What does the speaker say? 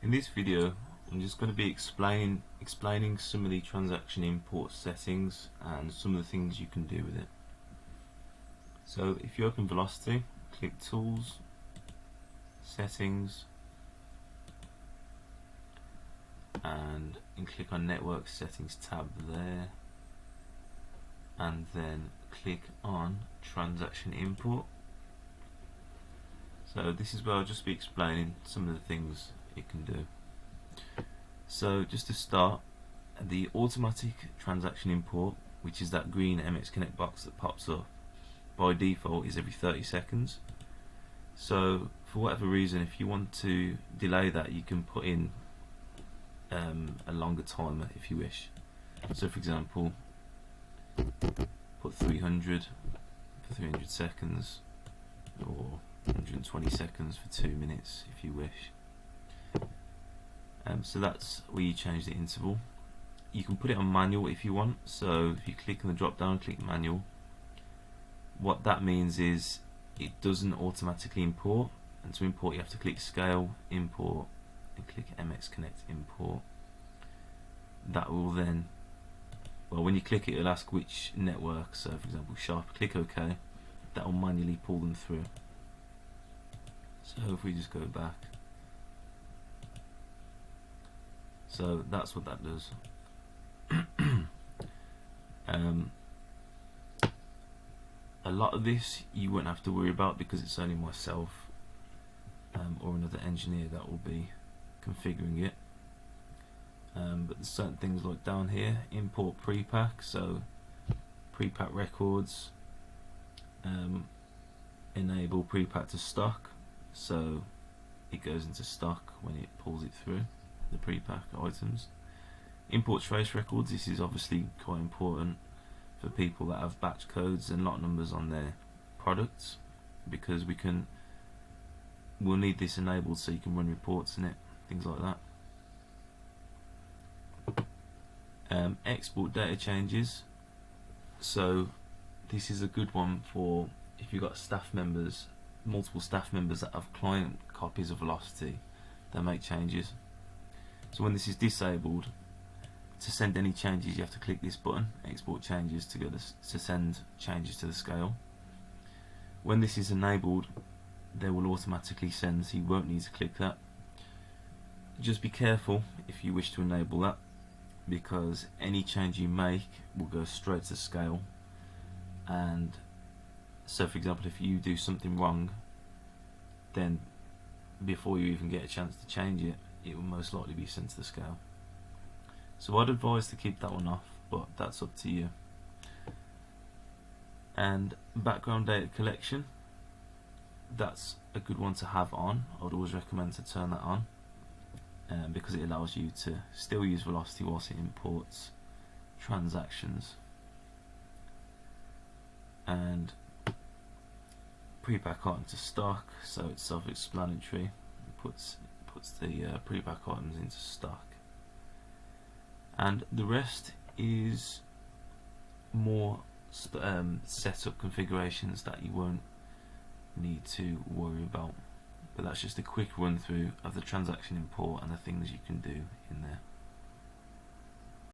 In this video, I'm just going to be explaining some of the transaction import settings and some of the things you can do with it. So if you open Velocity, click Tools, Settings, and click on Network Settings tab there, and then click on Transaction Import. So this is where I'll just be explaining some of the things it can do. So just to start, the automatic transaction import, which is that green MX Connect box that pops up, by default is every 30 seconds. So for whatever reason, if you want to delay that, you can put in a longer timer if you wish. So for example, put 300 for 300 seconds, or 120 seconds for 2 minutes if you wish. So that's where you change the interval. You can put it on manual if you want. So if you click on the drop down, click manual. What that means is it doesn't automatically import, and to import you have to click scale, import, and click MX Connect import. That will then, well, when you click it, it'll ask which network. So for example, Sharp, click OK. That will manually pull them through. So if we just go back, so that's what that does. A lot of this you won't have to worry about because it's only myself or another engineer that will be configuring it. But there's certain things like down here, import pre-pack, so pre-pack records, enable pre-pack to stock, so it goes into stock when it pulls it through the pre-pack items. Import trace records, this is obviously quite important for people that have batch codes and lot numbers on their products, because we'll need this enabled so you can run reports in it, things like that. Export data changes, so this is a good one for if you've got staff members, multiple staff members that have client copies of Velocity, they make changes. So when this is disabled, to send any changes you have to click this button, export changes, to send changes to the scale. When this is enabled, they will automatically send, so you won't need to click that. Just be careful if you wish to enable that, because any change you make will go straight to scale. And so for example, if you do something wrong, then before you even get a chance to change it, it will most likely be sent to the scale. So I'd advise to keep that one off, but that's up to you. And background data collection, that's a good one to have on. I would always recommend to turn that on, because it allows you to still use Velocity whilst it imports transactions. And pre-pack item to stock, so it's self-explanatory. It puts the pre-pack items into stock. And the rest is more setup configurations that you won't need to worry about. But that's just a quick run through of the transaction import and the things you can do in there.